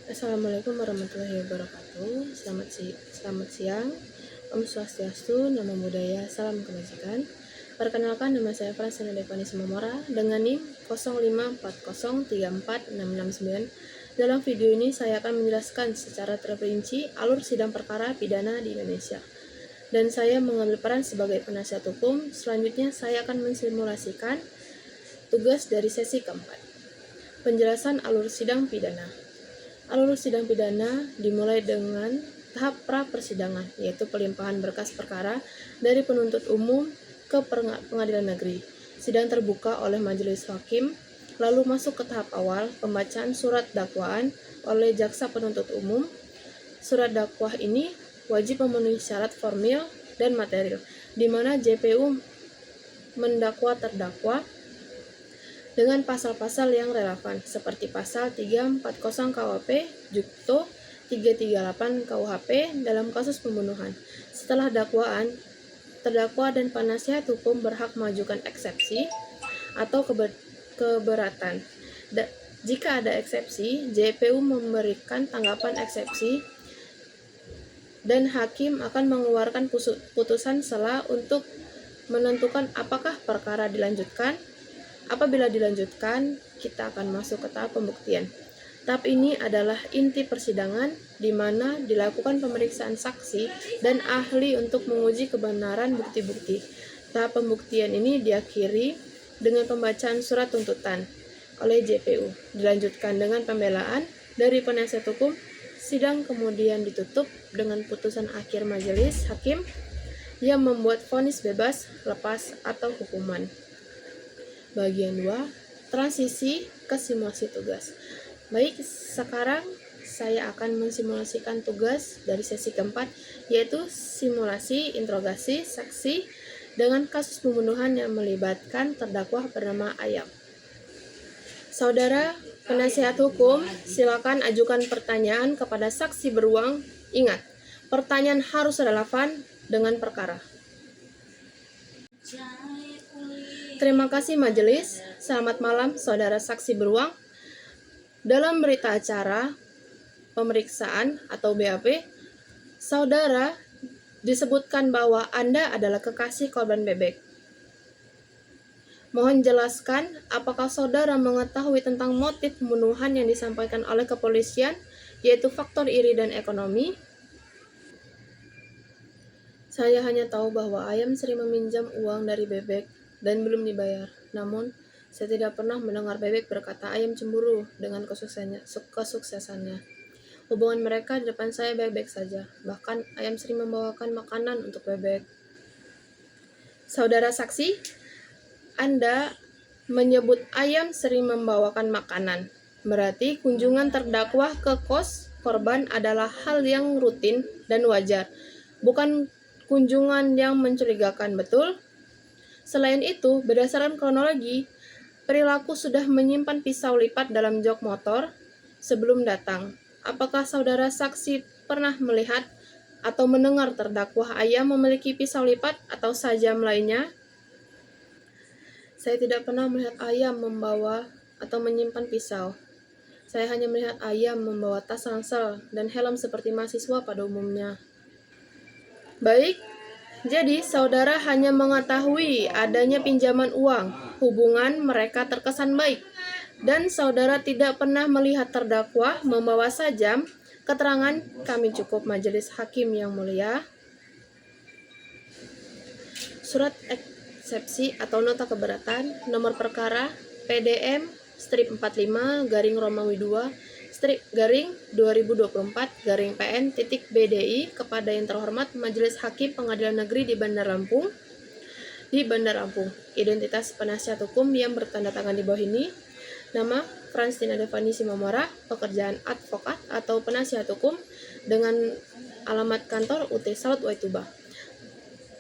Assalamualaikum warahmatullahi wabarakatuh. Selamat siang. Om Swastiastu, Namo Buddhaya, Salam Kebajikan. Perkenalkan, nama saya Fransina Devani Simomora dengan NIM 0540346669. Dalam video ini saya akan menjelaskan secara terperinci alur sidang perkara pidana di Indonesia. Dan saya mengambil peran sebagai penasihat hukum. Selanjutnya saya akan mensimulasikan tugas dari sesi keempat. Penjelasan alur sidang pidana. Alur sidang pidana dimulai dengan tahap pra-persidangan, yaitu pelimpahan berkas perkara dari penuntut umum ke pengadilan negeri. Sidang terbuka oleh majelis hakim, lalu masuk ke tahap awal, pembacaan surat dakwaan oleh jaksa penuntut umum. Surat dakwah ini wajib memenuhi syarat formil dan material, di mana JPU mendakwa terdakwa dengan pasal-pasal yang relevan seperti pasal 340 KUHP, Jukto 338 KUHP dalam kasus pembunuhan. Setelah dakwaan, terdakwa dan penasihat hukum berhak mengajukan eksepsi atau keberatan. Jika ada eksepsi, JPU memberikan tanggapan eksepsi dan hakim akan mengeluarkan putusan sela untuk menentukan apakah perkara dilanjutkan. Apabila dilanjutkan, kita akan masuk ke tahap pembuktian. Tahap ini adalah inti persidangan, di mana dilakukan pemeriksaan saksi dan ahli untuk menguji kebenaran bukti-bukti. Tahap pembuktian ini diakhiri dengan pembacaan surat tuntutan oleh JPU. Dilanjutkan dengan pembelaan dari penasihat hukum. Sidang kemudian ditutup dengan putusan akhir majelis hakim yang membuat vonis bebas, lepas, atau hukuman. Bagian 2, transisi ke simulasi tugas. Baik, sekarang saya akan mensimulasikan tugas dari sesi keempat, yaitu simulasi interogasi saksi dengan kasus pembunuhan yang melibatkan terdakwa bernama Ayam. Saudara penasihat hukum, silakan ajukan pertanyaan kepada saksi beruang. Ingat, pertanyaan harus relevan dengan perkara. Terima kasih majelis. Selamat malam saudara saksi beruang. Dalam berita acara pemeriksaan atau BAP, saudara disebutkan bahwa Anda adalah kekasih korban bebek. Mohon jelaskan apakah saudara mengetahui tentang motif pembunuhan yang disampaikan oleh kepolisian, yaitu faktor iri dan ekonomi. Saya hanya tahu bahwa Ayam sering meminjam uang dari bebek dan belum dibayar. Namun, saya tidak pernah mendengar bebek berkata Ayam cemburu dengan kesuksesannya. Hubungan mereka di depan saya baik-baik saja. Bahkan, Ayam sering membawakan makanan untuk bebek. Saudara saksi, Anda menyebut Ayam sering membawakan makanan. Berarti kunjungan terdakwa ke kos korban adalah hal yang rutin dan wajar. Bukan kunjungan yang mencurigakan, betul? Selain itu, berdasarkan kronologi, perilaku sudah menyimpan pisau lipat dalam jok motor sebelum datang. Apakah saudara saksi pernah melihat atau mendengar terdakwa Ayam memiliki pisau lipat atau sajam lainnya? Saya tidak pernah melihat Ayam membawa atau menyimpan pisau. Saya hanya melihat Ayam membawa tas ransel dan helm seperti mahasiswa pada umumnya. Baik. Jadi, saudara hanya mengetahui adanya pinjaman uang, hubungan mereka terkesan baik, dan saudara tidak pernah melihat terdakwa membawa sajam. Keterangan kami cukup majelis hakim yang mulia. Surat eksepsi atau nota keberatan, nomor perkara PDM strip 45 garing Romawi 2 strip garing 2024 garing PN titik BDI kepada yang terhormat Majelis Hakim Pengadilan Negeri di Bandar Lampung. Identitas penasihat hukum yang bertanda tangan di bawah ini. Nama Fransina Devani Simomora, pekerjaan advokat atau penasihat hukum dengan alamat kantor UT Saud Waituba.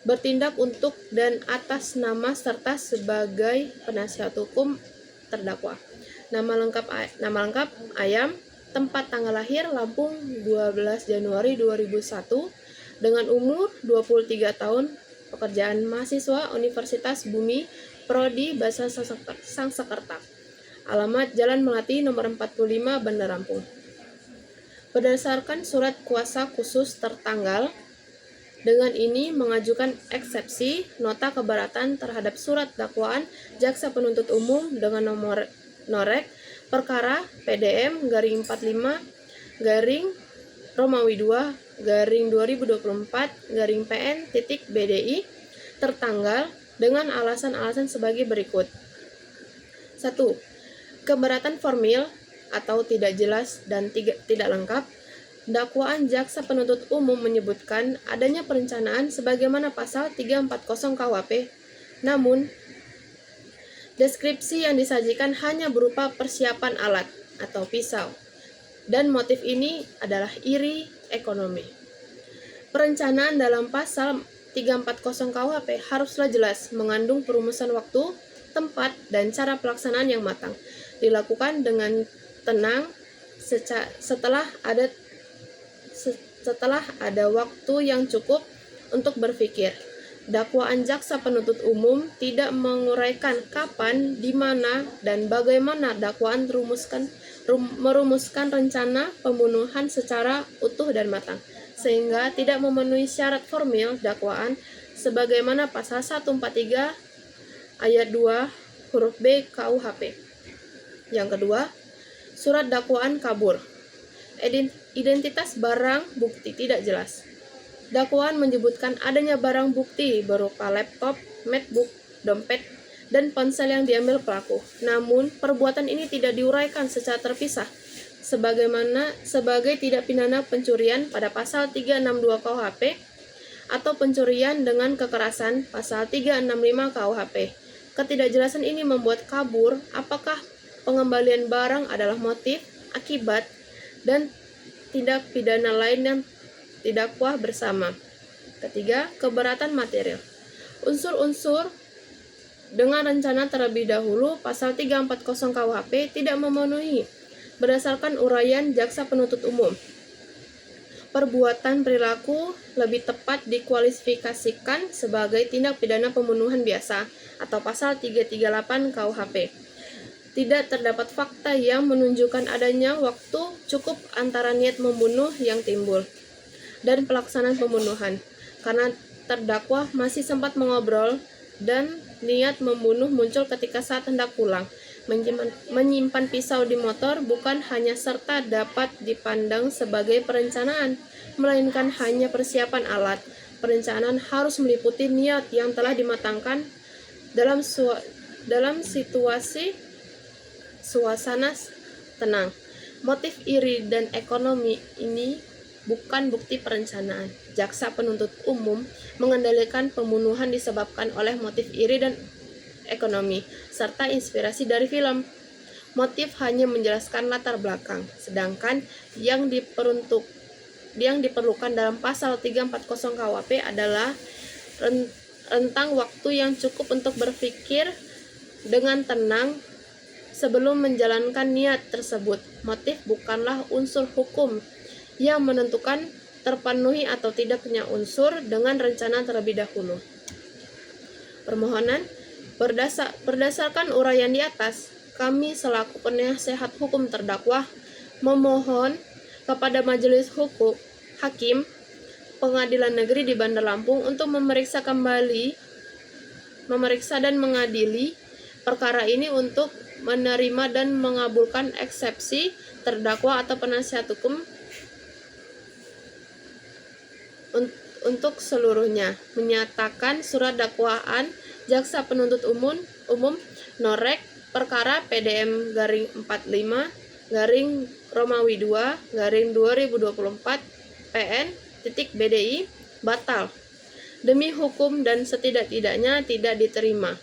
Bertindak untuk dan atas nama serta sebagai penasihat hukum terdakwa. Nama lengkap Ayam, tempat tanggal lahir Lampung 12 Januari 2001, dengan umur 23 tahun, pekerjaan mahasiswa Universitas Bumi, Prodi Bahasa Sangsekerta. Alamat Jalan Melati nomor 45 Bandar Lampung. berdasarkan surat kuasa khusus tertanggal. Dengan ini mengajukan eksepsi nota keberatan terhadap surat dakwaan jaksa penuntut umum dengan nomor norek perkara PDM garing 45 garing Romawi 2 garing 2024 garing PN titik BDI tertanggal dengan alasan-alasan sebagai berikut. 1. Keberatan formil atau tidak jelas dan tidak lengkap. Dakwaan jaksa penuntut umum menyebutkan adanya perencanaan sebagaimana pasal 340 KUHP. Namun, deskripsi yang disajikan hanya berupa persiapan alat atau pisau. Dan motif ini adalah iri ekonomi. Perencanaan dalam pasal 340 KUHP haruslah jelas mengandung perumusan waktu, tempat, dan cara pelaksanaan yang matang. Dilakukan dengan tenang setelah ada waktu yang cukup untuk berpikir. Dakwaan jaksa penuntut umum tidak menguraikan kapan, di mana, dan bagaimana dakwaan merumuskan rencana pembunuhan secara utuh dan matang, sehingga tidak memenuhi syarat formil dakwaan sebagaimana pasal 143 ayat 2 huruf B KUHP. Yang kedua, surat dakwaan kabur. Identitas barang bukti tidak jelas. Dakwaan menyebutkan adanya barang bukti berupa laptop, MacBook, dompet, dan ponsel yang diambil pelaku. Namun, perbuatan ini tidak diuraikan secara terpisah sebagai tidak pidana pencurian pada pasal 362 KUHP atau pencurian dengan kekerasan pasal 365 KUHP. Ketidakjelasan ini membuat kabur apakah pengembalian barang adalah motif, akibat, dan tindak pidana lain yang didakwa bersama. Ketiga, keberatan material. Unsur-unsur dengan rencana terlebih dahulu pasal 340 KUHP tidak memenuhi berdasarkan uraian jaksa penuntut umum. Perbuatan perilaku lebih tepat dikualifikasikan sebagai tindak pidana pembunuhan biasa atau pasal 338 KUHP. Tidak terdapat fakta yang menunjukkan adanya waktu cukup antara niat membunuh yang timbul dan pelaksanaan pembunuhan, karena terdakwa masih sempat mengobrol dan niat membunuh muncul ketika saat hendak pulang. Menyimpan pisau di motor bukan hanya serta dapat dipandang sebagai perencanaan, melainkan hanya persiapan alat. Perencanaan harus meliputi niat yang telah dimatangkan dalam suasana tenang. Motif iri dan ekonomi ini bukan bukti perencanaan. Jaksa penuntut umum mengendalikan pembunuhan disebabkan oleh motif iri dan ekonomi, serta inspirasi dari film. Motif hanya menjelaskan latar belakang, sedangkan yang diperlukan dalam pasal 340 KUHP adalah rentang waktu yang cukup untuk berpikir dengan tenang sebelum menjalankan niat tersebut. Motif bukanlah unsur hukum yang menentukan terpenuhi atau tidaknya unsur dengan rencana terlebih dahulu. Permohonan, berdasarkan uraian di atas, kami selaku penasehat hukum terdakwa memohon kepada Majelis Hukum Hakim Pengadilan Negeri di Bandar Lampung untuk memeriksa dan mengadili perkara ini untuk menerima dan mengabulkan eksepsi terdakwa atau penasihat hukum untuk seluruhnya, menyatakan surat dakwaan jaksa penuntut umum norek perkara PDM garing 45 garing Romawi 2 garing 2024 PN titik BDI batal demi hukum dan setidak-tidaknya tidak diterima.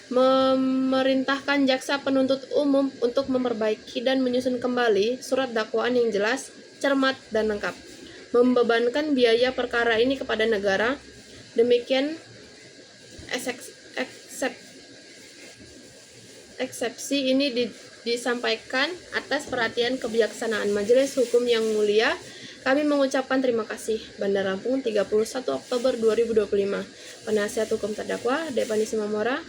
Memerintahkan jaksa penuntut umum untuk memperbaiki dan menyusun kembali surat dakwaan yang jelas, cermat, dan lengkap. Membebankan biaya perkara ini kepada negara. Demikian eksepsi ini disampaikan atas perhatian kebijaksanaan Majelis Hukum yang mulia. Kami mengucapkan terima kasih. Bandar Lampung, 31 Oktober 2025. Penasihat hukum terdakwa Devani Simamora,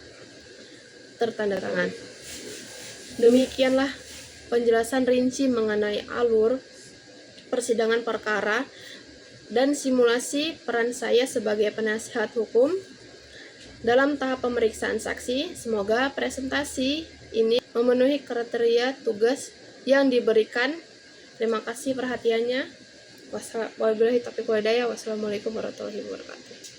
tertanda tangan. Demikianlah penjelasan rinci mengenai alur persidangan perkara dan simulasi peran saya sebagai penasihat hukum dalam tahap pemeriksaan saksi. Semoga presentasi ini memenuhi kriteria tugas yang diberikan. Terima kasih perhatiannya. Wassalamualaikum warahmatullahi wabarakatuh.